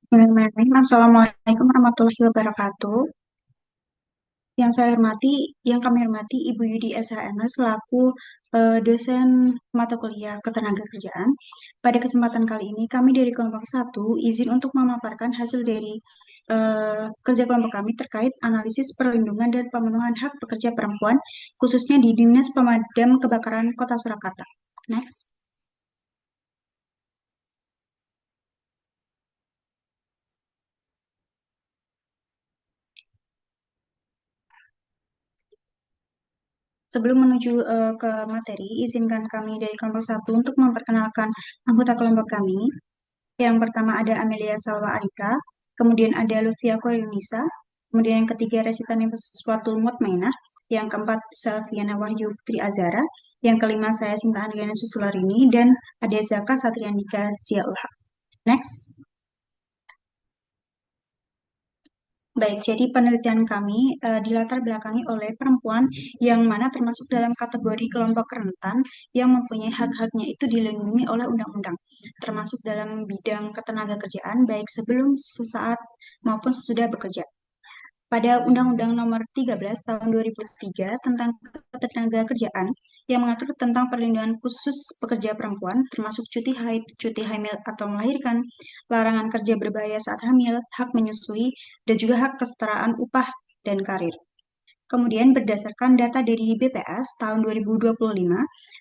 Bismillahirrahmanirrahim. Assalamualaikum warahmatullahi wabarakatuh. Yang kami hormati Ibu Yudi SHMS selaku dosen mata kuliah Ketenagakerjaan. Pada kesempatan kali ini kami dari kelompok satu izin untuk memaparkan hasil dari kerja kelompok kami terkait analisis perlindungan dan pemenuhan hak pekerja perempuan khususnya di Dinas Pemadam Kebakaran Kota Surakarta. Next. Sebelum menuju ke materi, izinkan kami dari kelompok satu untuk memperkenalkan anggota kelompok kami. Yang pertama ada Amelia Salwa Arika, kemudian ada Lufia Korinisa, kemudian yang ketiga Resita Nifaswatul Mutmainah, yang keempat Selviana Wahyu Putri Azara, yang kelima saya Sinta Andriana Susularini, dan ada Zaka Satriandika Ziaul Haq. Next. Baik, jadi penelitian kami dilatar belakangi oleh perempuan yang mana termasuk dalam kategori kelompok rentan yang mempunyai hak-haknya itu dilindungi oleh undang-undang, termasuk dalam bidang ketenagakerjaan baik sebelum, sesaat, maupun sesudah bekerja. Pada Undang-Undang Nomor 13 Tahun 2003 tentang Ketenagakerjaan yang mengatur tentang perlindungan khusus pekerja perempuan, termasuk cuti haid, cuti hamil atau melahirkan, larangan kerja berbahaya saat hamil, hak menyusui, dan juga hak kesetaraan upah dan karir. Kemudian berdasarkan data dari BPS tahun 2025,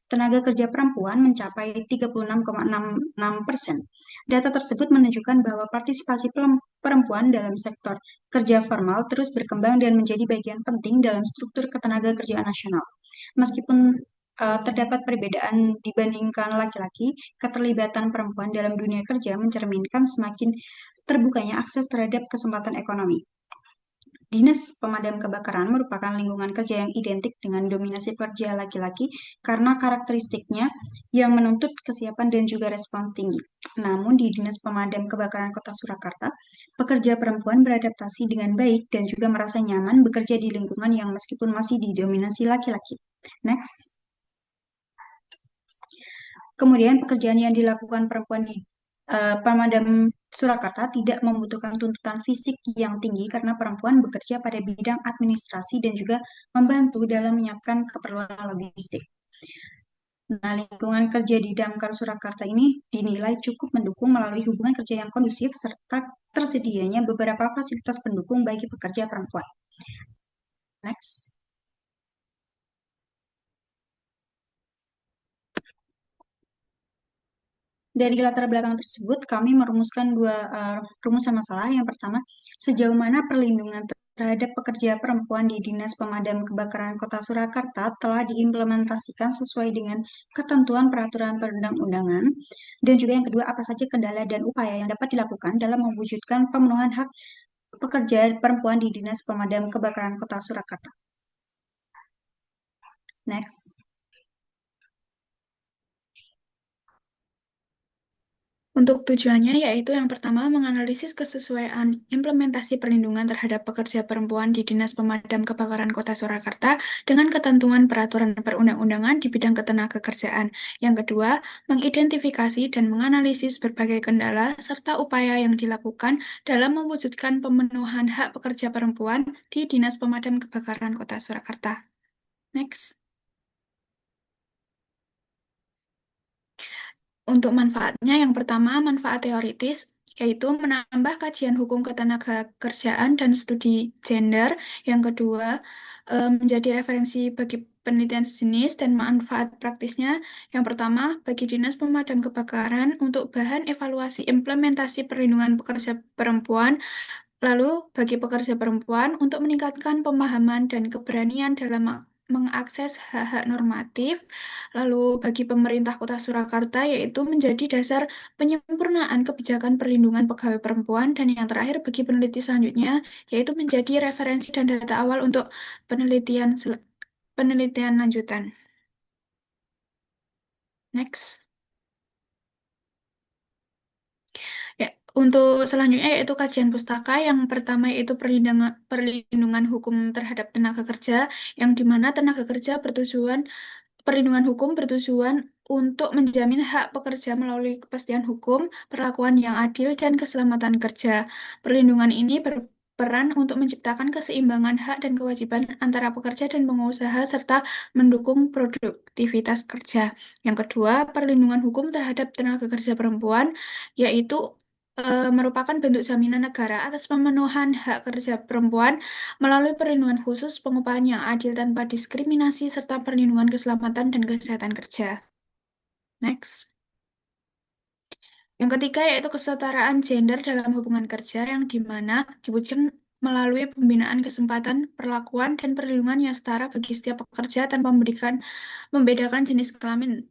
tenaga kerja perempuan mencapai 36,66%. Data tersebut menunjukkan bahwa partisipasi perempuan dalam sektor kerja formal terus berkembang dan menjadi bagian penting dalam struktur ketenaga kerjaan nasional. Meskipun terdapat perbedaan dibandingkan laki-laki, keterlibatan perempuan dalam dunia kerja mencerminkan semakin terbukanya akses terhadap kesempatan ekonomi. Dinas Pemadam Kebakaran merupakan lingkungan kerja yang identik dengan dominasi pekerja laki-laki karena karakteristiknya yang menuntut kesiapan dan juga respons tinggi. Namun di Dinas Pemadam Kebakaran Kota Surakarta, pekerja perempuan beradaptasi dengan baik dan juga merasa nyaman bekerja di lingkungan yang meskipun masih didominasi laki-laki. Next. Kemudian pekerjaan yang dilakukan perempuan di Pemadam Surakarta tidak membutuhkan tuntutan fisik yang tinggi karena perempuan bekerja pada bidang administrasi dan juga membantu dalam menyiapkan keperluan logistik. Nah, lingkungan kerja di Damkar Surakarta ini dinilai cukup mendukung melalui hubungan kerja yang kondusif serta tersedianya beberapa fasilitas pendukung bagi pekerja perempuan. Next. Dari latar belakang tersebut, kami merumuskan dua rumusan masalah. Yang pertama, sejauh mana perlindungan terhadap pekerja perempuan di Dinas Pemadam Kebakaran Kota Surakarta telah diimplementasikan sesuai dengan ketentuan peraturan perundang-undangan. Dan juga yang kedua, apa saja kendala dan upaya yang dapat dilakukan dalam mewujudkan pemenuhan hak pekerja perempuan di Dinas Pemadam Kebakaran Kota Surakarta. Next. Untuk tujuannya yaitu yang pertama menganalisis kesesuaian implementasi perlindungan terhadap pekerja perempuan di Dinas Pemadam Kebakaran Kota Surakarta dengan ketentuan peraturan perundang-undangan di bidang ketenagakerjaan. Yang kedua, mengidentifikasi dan menganalisis berbagai kendala serta upaya yang dilakukan dalam mewujudkan pemenuhan hak pekerja perempuan di Dinas Pemadam Kebakaran Kota Surakarta. Next. Untuk manfaatnya, yang pertama, manfaat teoritis, yaitu menambah kajian hukum ketenagakerjaan dan studi gender. Yang kedua, menjadi referensi bagi penelitian sejenis dan manfaat praktisnya. Yang pertama, bagi Dinas Pemadam Kebakaran untuk bahan evaluasi implementasi perlindungan pekerja perempuan. Lalu, bagi pekerja perempuan untuk meningkatkan pemahaman dan keberanian dalam mengakses hak-hak normatif. Lalu, bagi pemerintah Kota Surakarta, yaitu menjadi dasar penyempurnaan kebijakan perlindungan pegawai perempuan. Dan yang terakhir, bagi peneliti selanjutnya, yaitu menjadi referensi dan data awal untuk penelitian lanjutan. Next. Ya, untuk selanjutnya yaitu kajian pustaka. Yang pertama yaitu perlindungan hukum terhadap tenaga kerja, yang di mana tenaga kerja bertujuan perlindungan hukum bertujuan untuk menjamin hak pekerja melalui kepastian hukum, perlakuan yang adil, dan keselamatan kerja. Perlindungan ini berperan untuk menciptakan keseimbangan hak dan kewajiban antara pekerja dan pengusaha serta mendukung produktivitas kerja. Yang kedua, perlindungan hukum terhadap tenaga kerja perempuan, yaitu merupakan bentuk jaminan negara atas pemenuhan hak kerja perempuan melalui perlindungan khusus, pengupahan yang adil tanpa diskriminasi, serta perlindungan keselamatan dan kesehatan kerja. Next. Yang ketiga yaitu kesetaraan gender dalam hubungan kerja yang dimana diwujudkan melalui pembinaan kesempatan, perlakuan, dan perlindungan yang setara bagi setiap pekerja tanpa membedakan jenis kelamin.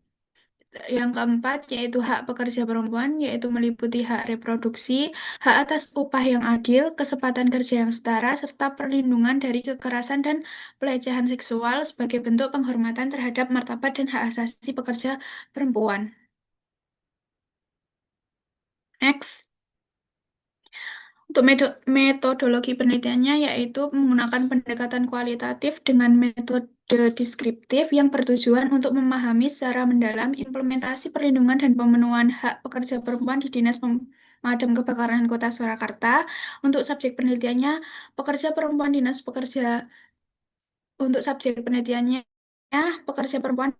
Yang keempat yaitu hak pekerja perempuan, yaitu meliputi hak reproduksi, hak atas upah yang adil, kesempatan kerja yang setara, serta perlindungan dari kekerasan dan pelecehan seksual sebagai bentuk penghormatan terhadap martabat dan hak asasi pekerja perempuan. Next. Untuk metodologi penelitiannya yaitu menggunakan pendekatan kualitatif dengan metode deskriptif yang bertujuan untuk memahami secara mendalam implementasi perlindungan dan pemenuhan hak pekerja perempuan di Dinas Pemadam Kebakaran Kota Surakarta. Untuk subjek penelitiannya, pekerja perempuan Dinas Pekerja untuk subjek penelitiannya pekerja perempuan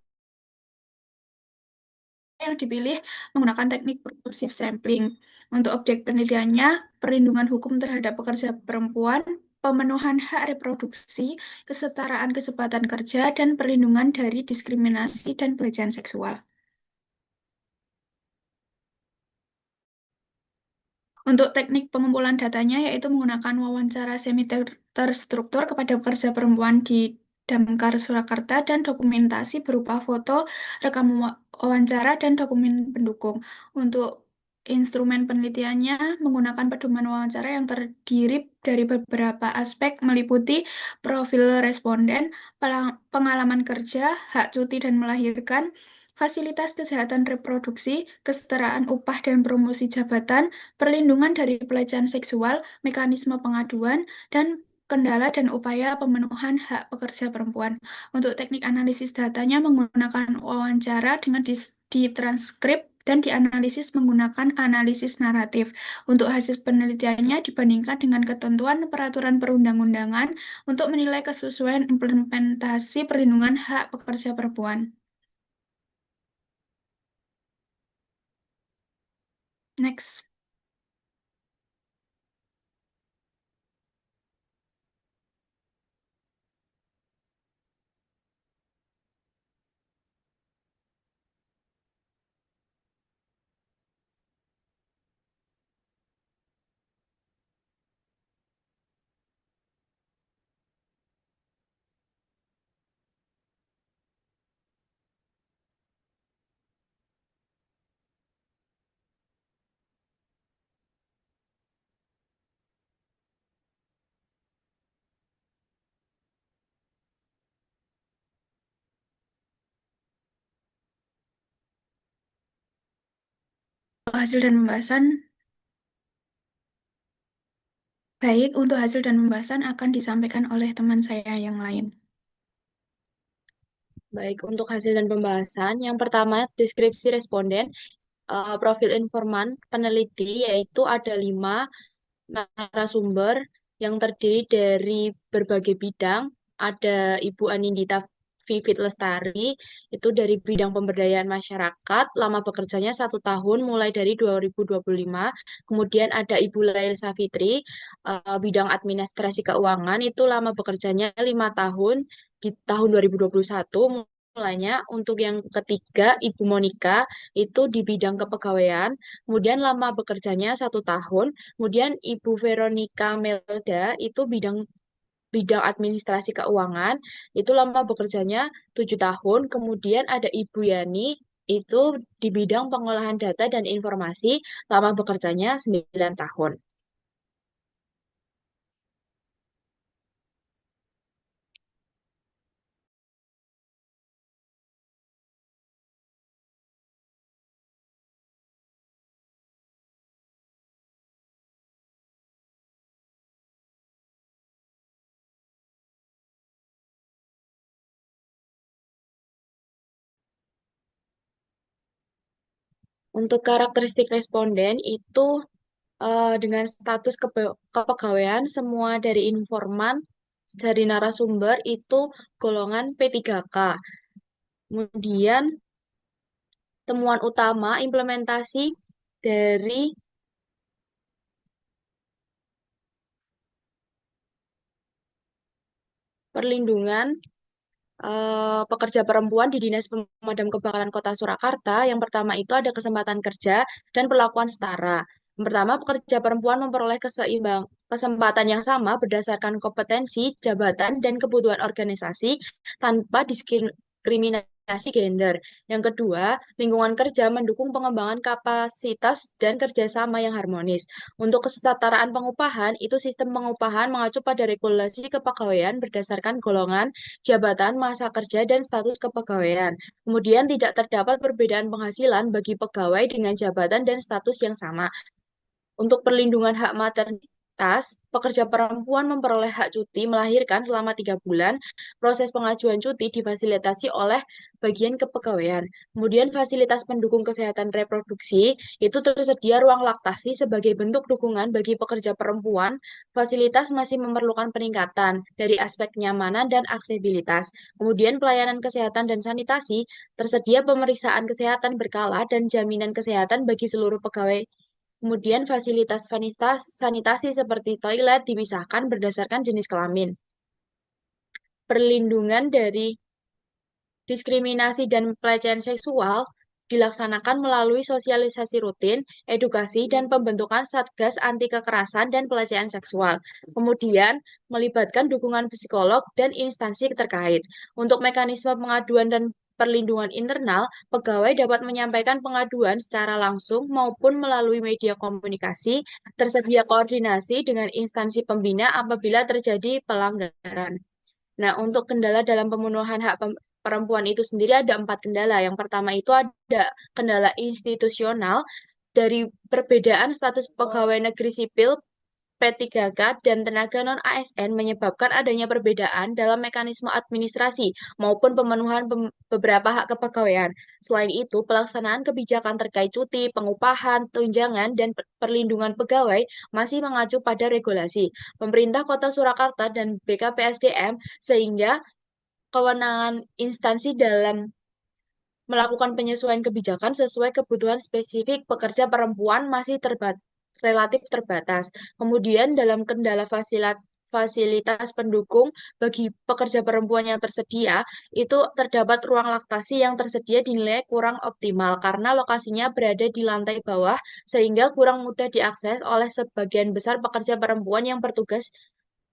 yang dipilih menggunakan teknik pervasive sampling. Untuk objek penelitiannya, perlindungan hukum terhadap pekerja perempuan, pemenuhan hak reproduksi, kesetaraan kesempatan kerja, dan perlindungan dari diskriminasi dan pelecehan seksual. Untuk teknik pengumpulan datanya yaitu menggunakan wawancara semi terstruktur kepada pekerja perempuan di Damkar Surakarta dan dokumentasi berupa foto, rekam wawancara, dan dokumen pendukung. Untuk instrumen penelitiannya menggunakan pedoman wawancara yang terdiri dari beberapa aspek meliputi profil responden, pengalaman kerja, hak cuti dan melahirkan, fasilitas kesehatan reproduksi, kesetaraan upah dan promosi jabatan, perlindungan dari pelecehan seksual, mekanisme pengaduan, dan kendala dan upaya pemenuhan hak pekerja perempuan. Untuk teknik analisis datanya menggunakan wawancara dengan ditranskrip dan dianalisis menggunakan analisis naratif. Untuk hasil penelitiannya dibandingkan dengan ketentuan peraturan perundang-undangan untuk menilai kesesuaian implementasi perlindungan hak pekerja perempuan. Next. Hasil dan pembahasan baik, untuk hasil dan pembahasan akan disampaikan oleh teman saya yang lain. Baik, untuk hasil dan pembahasan, yang pertama deskripsi responden, profil informan peneliti, yaitu ada 5 narasumber yang terdiri dari berbagai bidang. Ada Ibu Anindita Vivit Lestari, itu dari bidang pemberdayaan masyarakat, lama bekerjanya 1 tahun mulai dari 2025. Kemudian ada Ibu Lail Safitri, bidang administrasi keuangan, itu lama bekerjanya 5 tahun di tahun 2021 mulainya. Untuk yang ketiga, Ibu Monika, itu di bidang kepegawaian, kemudian lama bekerjanya 1 tahun. Kemudian Ibu Veronica Melda itu bidang bidang administrasi keuangan, itu lama bekerjanya 7 tahun. Kemudian ada Ibu Yani itu di bidang pengolahan data dan informasi, lama bekerjanya 9 tahun. Untuk karakteristik responden itu dengan status kepegawaian semua dari informan dari narasumber itu golongan P3K. Kemudian temuan utama implementasi dari perlindungan pekerja perempuan di Dinas Pemadam Kebakaran Kota Surakarta. Yang pertama itu ada kesempatan kerja dan perlakuan setara. Yang pertama, pekerja perempuan memperoleh kesempatan yang sama berdasarkan kompetensi, jabatan, dan kebutuhan organisasi tanpa diskriminasi gender. Yang kedua, lingkungan kerja mendukung pengembangan kapasitas dan kerjasama yang harmonis. Untuk kesetaraan pengupahan, itu sistem pengupahan mengacu pada regulasi kepegawaian berdasarkan golongan, jabatan, masa kerja, dan status kepegawaian. Kemudian tidak terdapat perbedaan penghasilan bagi pegawai dengan jabatan dan status yang sama. Untuk perlindungan hak maternitas, pekerja perempuan memperoleh hak cuti melahirkan selama 3 bulan. Proses pengajuan cuti difasilitasi oleh bagian kepegawaian. Kemudian fasilitas pendukung kesehatan reproduksi, itu tersedia ruang laktasi sebagai bentuk dukungan bagi pekerja perempuan. Fasilitas masih memerlukan peningkatan dari aspek kenyamanan dan aksesibilitas. Kemudian pelayanan kesehatan dan sanitasi, tersedia pemeriksaan kesehatan berkala dan jaminan kesehatan bagi seluruh pegawai. Kemudian fasilitas sanitasi seperti toilet dipisahkan berdasarkan jenis kelamin. Perlindungan dari diskriminasi dan pelecehan seksual dilaksanakan melalui sosialisasi rutin, edukasi, dan pembentukan Satgas Anti Kekerasan dan Pelecehan Seksual. Kemudian, melibatkan dukungan psikolog dan instansi terkait. Untuk mekanisme pengaduan dan perlindungan internal, pegawai dapat menyampaikan pengaduan secara langsung maupun melalui media komunikasi, tersedia koordinasi dengan instansi pembina apabila terjadi pelanggaran. Nah, untuk kendala dalam pemenuhan hak perempuan itu sendiri ada 4 kendala. Yang pertama itu ada kendala institusional dari perbedaan status pegawai negeri sipil P3K dan tenaga non-ASN menyebabkan adanya perbedaan dalam mekanisme administrasi maupun pemenuhan beberapa hak kepegawaian. Selain itu, pelaksanaan kebijakan terkait cuti, pengupahan, tunjangan, dan perlindungan pegawai masih mengacu pada regulasi pemerintah Kota Surakarta dan BKPSDM, sehingga kewenangan instansi dalam melakukan penyesuaian kebijakan sesuai kebutuhan spesifik pekerja perempuan masih relatif terbatas. Kemudian dalam kendala fasilitas pendukung bagi pekerja perempuan yang tersedia, itu terdapat ruang laktasi yang tersedia dinilai kurang optimal karena lokasinya berada di lantai bawah sehingga kurang mudah diakses oleh sebagian besar pekerja perempuan yang bertugas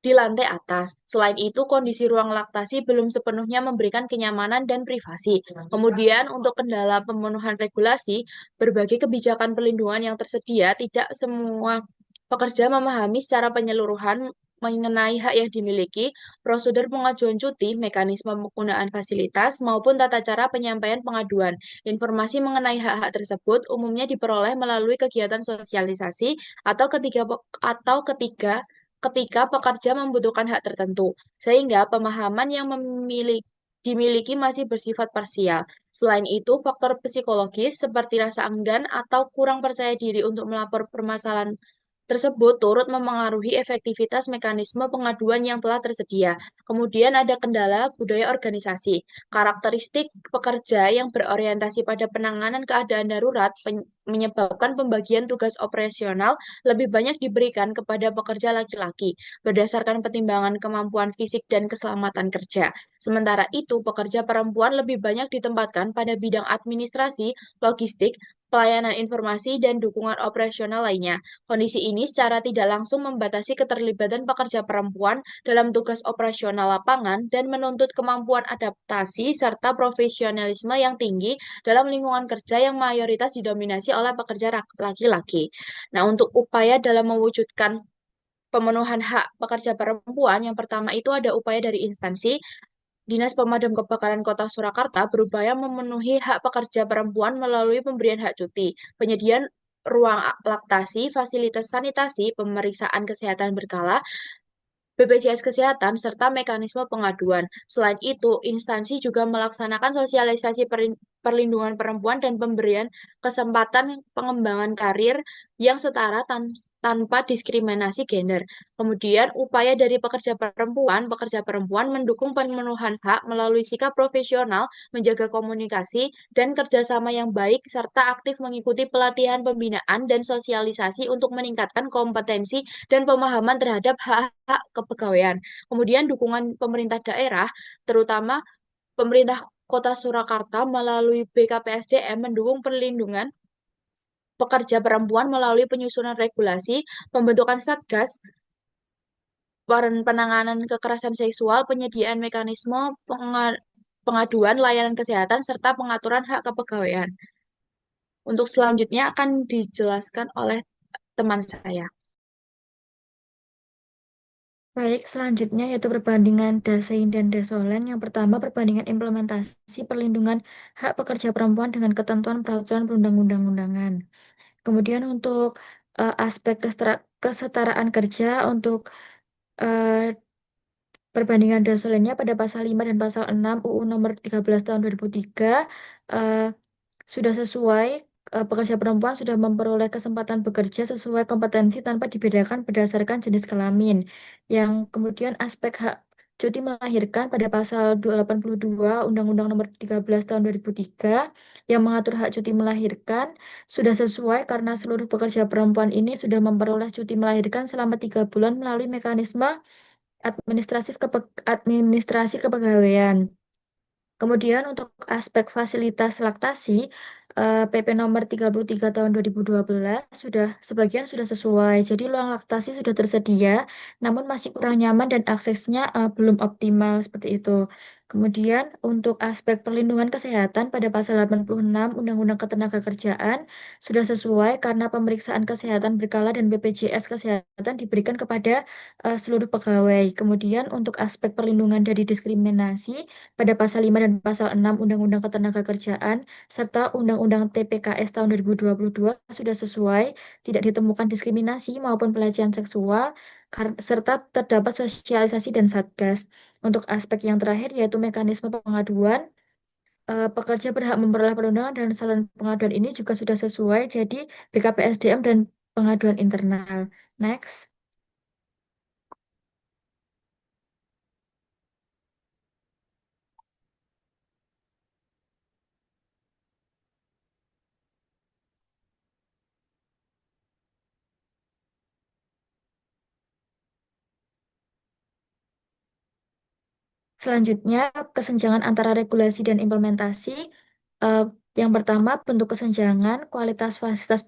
di lantai atas. Selain itu, kondisi ruang laktasi belum sepenuhnya memberikan kenyamanan dan privasi. Kemudian, untuk kendala pemenuhan regulasi, berbagai kebijakan perlindungan yang tersedia, tidak semua pekerja memahami secara penyeluruhan mengenai hak yang dimiliki, prosedur pengajuan cuti, mekanisme penggunaan fasilitas, maupun tata cara penyampaian pengaduan. Informasi mengenai hak-hak tersebut umumnya diperoleh melalui kegiatan sosialisasi atau ketika pekerja membutuhkan hak tertentu, sehingga pemahaman yang dimiliki masih bersifat parsial. Selain itu, faktor psikologis seperti rasa enggan atau kurang percaya diri untuk melapor permasalahan tersebut turut memengaruhi efektivitas mekanisme pengaduan yang telah tersedia. Kemudian ada kendala budaya organisasi. Karakteristik pekerja yang berorientasi pada penanganan keadaan darurat menyebabkan pembagian tugas operasional lebih banyak diberikan kepada pekerja laki-laki berdasarkan pertimbangan kemampuan fisik dan keselamatan kerja. Sementara itu, pekerja perempuan lebih banyak ditempatkan pada bidang administrasi, logistik, pelayanan informasi, dan dukungan operasional lainnya. Kondisi ini secara tidak langsung membatasi keterlibatan pekerja perempuan dalam tugas operasional lapangan dan menuntut kemampuan adaptasi serta profesionalisme yang tinggi dalam lingkungan kerja yang mayoritas didominasi oleh pekerja laki-laki. Nah, untuk upaya dalam mewujudkan pemenuhan hak pekerja perempuan, yang pertama itu ada upaya dari instansi. Dinas Pemadam Kebakaran Kota Surakarta berupaya memenuhi hak pekerja perempuan melalui pemberian hak cuti, penyediaan ruang laktasi, fasilitas sanitasi, pemeriksaan kesehatan berkala, BPJS Kesehatan, serta mekanisme pengaduan. Selain itu, instansi juga melaksanakan sosialisasi perlindungan perempuan dan pemberian kesempatan pengembangan karir yang setara tanpa diskriminasi gender. Kemudian, upaya dari pekerja perempuan mendukung pemenuhan hak melalui sikap profesional, menjaga komunikasi, dan kerjasama yang baik, serta aktif mengikuti pelatihan pembinaan dan sosialisasi untuk meningkatkan kompetensi dan pemahaman terhadap hak-hak kepegawaian. Kemudian dukungan pemerintah daerah, terutama pemerintah Kota Surakarta melalui BKPSDM mendukung perlindungan pekerja perempuan melalui penyusunan regulasi, pembentukan satgas, penanganan kekerasan seksual, penyediaan mekanisme pengaduan layanan kesehatan, serta pengaturan hak kepegawaian. Untuk selanjutnya akan dijelaskan oleh teman saya. Baik, selanjutnya yaitu perbandingan Dasein dan Desolen. Yang pertama, perbandingan implementasi perlindungan hak pekerja perempuan dengan ketentuan peraturan perundang-undangan. Kemudian untuk aspek kesetaraan kerja, untuk eh, perbandingan Dasolennya pada pasal 5 dan pasal 6 UU nomor 13 tahun 2003, eh, sudah sesuai, pekerja perempuan sudah memperoleh kesempatan bekerja sesuai kompetensi tanpa dibedakan berdasarkan jenis kelamin. Yang kemudian aspek hak cuti melahirkan pada pasal 282 Undang-Undang Nomor 13 Tahun 2003 yang mengatur hak cuti melahirkan sudah sesuai karena seluruh pekerja perempuan ini sudah memperoleh cuti melahirkan selama 3 bulan melalui mekanisme administrasi kepegawaian. Kemudian untuk aspek fasilitas laktasi, PP nomor 33 tahun 2012 sebagian sudah sesuai. Jadi ruang laktasi sudah tersedia, namun masih kurang nyaman dan aksesnya belum optimal seperti itu. Kemudian untuk aspek perlindungan kesehatan pada pasal 86 Undang-Undang Ketenagakerjaan sudah sesuai karena pemeriksaan kesehatan berkala dan BPJS Kesehatan diberikan kepada seluruh pegawai. Kemudian untuk aspek perlindungan dari diskriminasi pada pasal 5 dan pasal 6 Undang-Undang Ketenagakerjaan serta Undang-Undang TPKS tahun 2022 sudah sesuai, tidak ditemukan diskriminasi maupun pelecehan seksual, serta terdapat sosialisasi dan satgas. Untuk aspek yang terakhir yaitu mekanisme pengaduan, pekerja berhak memperoleh perlindungan dan saluran pengaduan ini juga sudah sesuai, jadi BKPSDM dan pengaduan internal. Next. Selanjutnya, kesenjangan antara regulasi dan implementasi. Eh, yang pertama, bentuk kesenjangan, kualitas fasilitas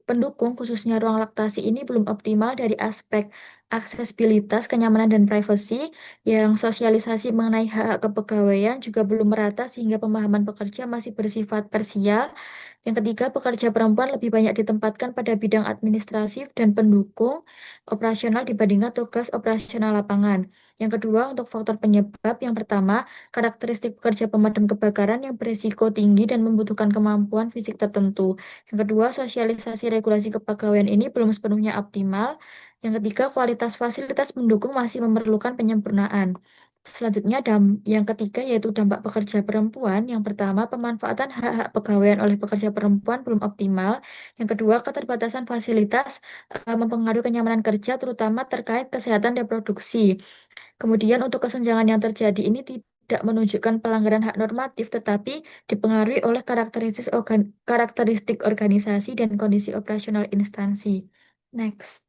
pendukung, khususnya ruang laktasi ini belum optimal dari aspek aksesibilitas, kenyamanan, dan privasi, yang sosialisasi mengenai hak kepegawaian juga belum merata sehingga pemahaman pekerja masih bersifat parsial. Yang ketiga, pekerja perempuan lebih banyak ditempatkan pada bidang administratif dan pendukung operasional dibandingkan tugas operasional lapangan. Yang kedua, untuk faktor penyebab, yang pertama, karakteristik pekerja pemadam kebakaran yang berisiko tinggi dan membutuhkan kemampuan fisik tertentu. Yang kedua, sosialisasi regulasi kepegawaian ini belum sepenuhnya optimal. Yang ketiga, kualitas fasilitas pendukung masih memerlukan penyempurnaan. Selanjutnya, yang ketiga yaitu dampak pekerja perempuan. Yang pertama, pemanfaatan hak-hak pegawaian oleh pekerja perempuan belum optimal. Yang kedua, keterbatasan fasilitas mempengaruhi kenyamanan kerja, terutama terkait kesehatan reproduksi. Kemudian untuk kesenjangan yang terjadi ini tidak menunjukkan pelanggaran hak normatif, tetapi dipengaruhi oleh karakteristik organisasi dan kondisi operasional instansi. Next.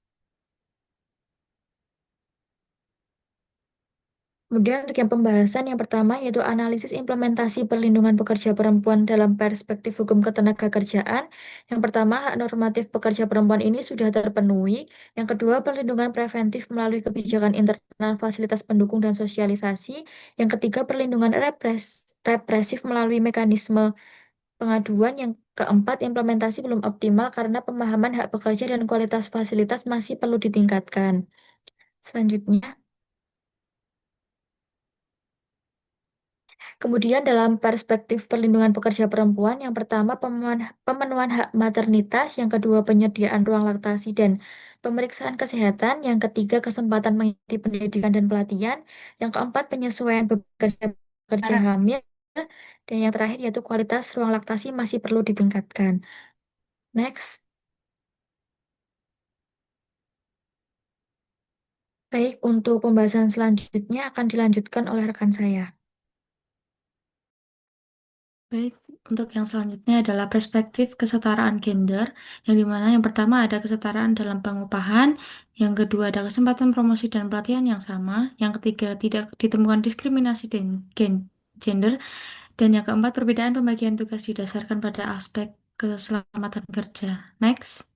Kemudian untuk yang pembahasan yang pertama yaitu analisis implementasi perlindungan pekerja perempuan dalam perspektif hukum ketenagakerjaan. Yang pertama, hak normatif pekerja perempuan ini sudah terpenuhi. Yang kedua, perlindungan preventif melalui kebijakan internal fasilitas pendukung dan sosialisasi. Yang ketiga, perlindungan represif melalui mekanisme pengaduan. Yang keempat, implementasi belum optimal karena pemahaman hak pekerja dan kualitas fasilitas masih perlu ditingkatkan. Selanjutnya, Kemudian dalam perspektif perlindungan pekerja perempuan, yang pertama pemenuhan hak maternitas, yang kedua penyediaan ruang laktasi dan pemeriksaan kesehatan, yang ketiga kesempatan mengikuti pendidikan dan pelatihan, yang keempat penyesuaian pekerja hamil, dan yang terakhir yaitu kualitas ruang laktasi masih perlu ditingkatkan. Next. Baik, untuk pembahasan selanjutnya akan dilanjutkan oleh rekan saya. Baik, untuk yang selanjutnya adalah perspektif kesetaraan gender, yang dimana yang pertama ada kesetaraan dalam pengupahan, yang kedua ada kesempatan promosi dan pelatihan yang sama, yang ketiga tidak ditemukan diskriminasi dan gender, dan yang keempat perbedaan pembagian tugas didasarkan pada aspek keselamatan kerja. Next.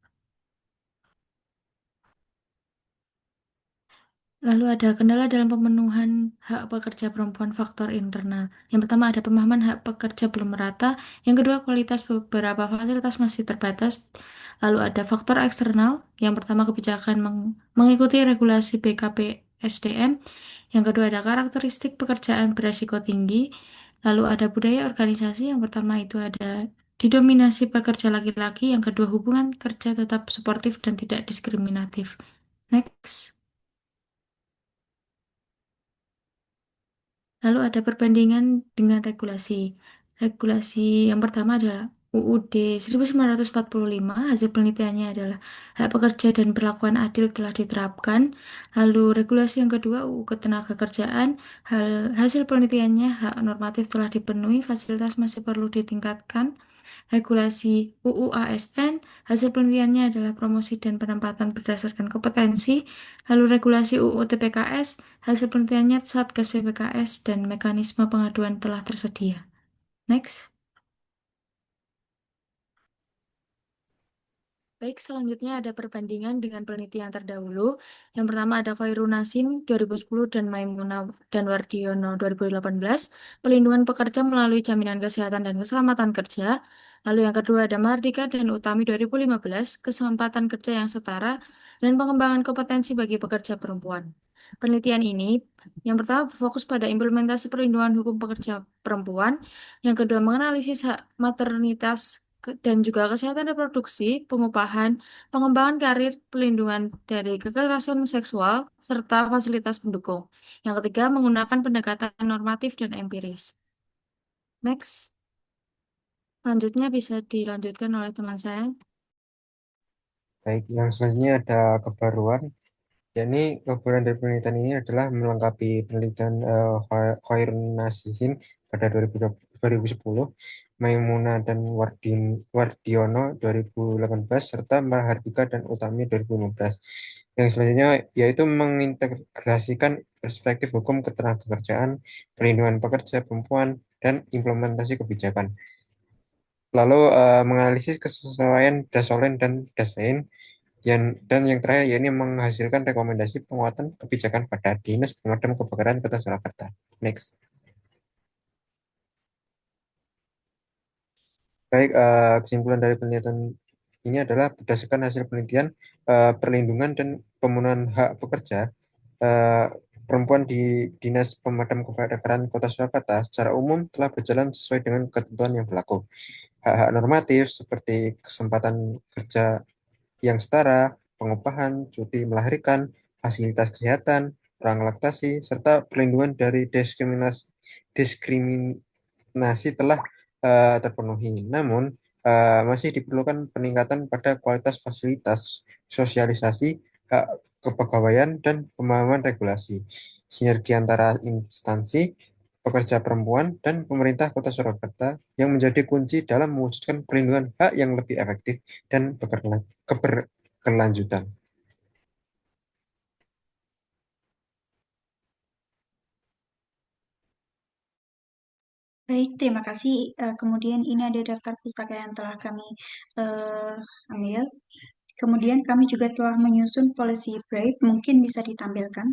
Lalu ada kendala dalam pemenuhan hak pekerja perempuan faktor internal. Yang pertama ada pemahaman hak pekerja belum merata. Yang kedua kualitas beberapa fasilitas masih terbatas. Lalu ada faktor eksternal. Yang pertama kebijakan mengikuti regulasi BKP SDM. Yang kedua ada karakteristik pekerjaan beresiko tinggi. Lalu ada budaya organisasi. Yang pertama itu ada didominasi pekerja laki-laki. Yang kedua hubungan kerja tetap suportif dan tidak diskriminatif. Next. Lalu ada perbandingan dengan regulasi. Regulasi yang pertama adalah UUD 1945. Hasil penelitiannya adalah hak pekerja dan perlakuan adil telah diterapkan. Lalu regulasi yang kedua UU Ketenagakerjaan. Hasil penelitiannya hak normatif telah dipenuhi, fasilitas masih perlu ditingkatkan. Regulasi UU ASN, hasil penelitiannya adalah promosi dan penempatan berdasarkan kompetensi. Lalu regulasi UU TPKS, hasil penelitiannya Satgas PPKS dan mekanisme pengaduan telah tersedia. Next. Baik, selanjutnya ada perbandingan dengan penelitian terdahulu. Yang pertama ada Khairunasin 2010 dan Maimuna dan Wardiono 2018, pelindungan pekerja melalui jaminan kesehatan dan keselamatan kerja. Lalu yang kedua ada Mardika dan Utami 2015, kesempatan kerja yang setara dan pengembangan kompetensi bagi pekerja perempuan. Penelitian ini yang pertama berfokus pada implementasi perlindungan hukum pekerja perempuan, yang kedua menganalisis hak maternitas dan juga kesehatan reproduksi, pengupahan, pengembangan karir, pelindungan dari kekerasan seksual, serta fasilitas pendukung. Yang ketiga, menggunakan pendekatan normatif dan empiris. Next. Selanjutnya bisa dilanjutkan oleh teman saya. Baik, yang selanjutnya ada kebaruan. Yakni kebaruan dari penelitian ini adalah melengkapi penelitian Khairun Nasihin pada 2010, Maimuna dan Wardiono 2018, serta Mahardika dan Utami 2015. Yang selanjutnya yaitu mengintegrasikan perspektif hukum ketenagakerjaan, perlindungan pekerja perempuan, dan implementasi kebijakan. Lalu menganalisis kesesuaian Dasolen dan Dasein, dan yang terakhir yakni menghasilkan rekomendasi penguatan kebijakan pada Dinas Pemadam Kebakaran Kota Surakarta. Next. Baik, kesimpulan dari penelitian ini adalah berdasarkan hasil penelitian perlindungan dan pemenuhan hak pekerja eh, perempuan di Dinas Pemadam Kebakaran Kota Surakarta secara umum telah berjalan sesuai dengan ketentuan yang berlaku. Hak-hak normatif seperti kesempatan kerja yang setara, pengupahan, cuti melahirkan, fasilitas kesehatan, ruang laktasi, serta perlindungan dari diskriminasi telah terpenuhi. Namun, masih diperlukan peningkatan pada kualitas fasilitas, sosialisasi, hak kepegawaian, dan pemahaman regulasi. Sinergi antara instansi, pekerja perempuan, dan pemerintah Kota Surakarta yang menjadi kunci dalam mewujudkan perlindungan hak yang lebih efektif dan keberkelanjutan. Baik, terima kasih. Kemudian ini ada daftar pustaka yang telah kami ambil. Kemudian kami juga telah menyusun policy brief, mungkin bisa ditampilkan.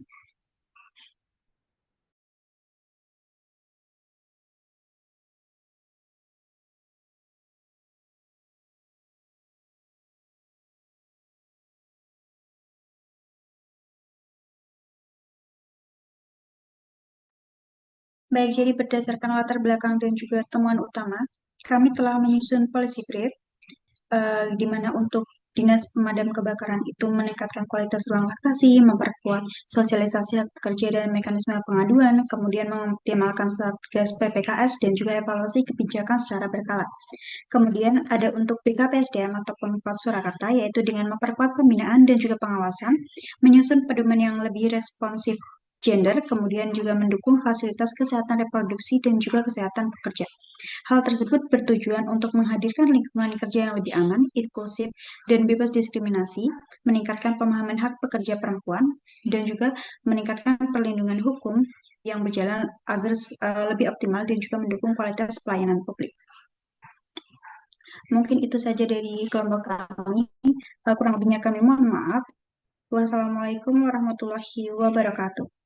Baik, jadi berdasarkan latar belakang dan juga temuan utama, kami telah menyusun policy brief, di mana untuk Dinas Pemadam Kebakaran itu meningkatkan kualitas ruang laktasi, memperkuat sosialisasi hak pekerja dan mekanisme pengaduan, kemudian mengoptimalkan Satgas PPKS, dan juga evaluasi kebijakan secara berkala. Kemudian ada untuk BKPSDM atau Pemkot Surakarta, yaitu dengan memperkuat pembinaan dan juga pengawasan, menyusun pedoman yang lebih responsif gender, kemudian juga mendukung fasilitas kesehatan reproduksi dan juga kesehatan pekerja. Hal tersebut bertujuan untuk menghadirkan lingkungan kerja yang lebih aman, inklusif, dan bebas diskriminasi, meningkatkan pemahaman hak pekerja perempuan, dan juga meningkatkan perlindungan hukum yang berjalan agar lebih optimal dan juga mendukung kualitas pelayanan publik. Mungkin itu saja dari kelompok kami. Kurang lebihnya kami mohon maaf. Wassalamualaikum warahmatullahi wabarakatuh.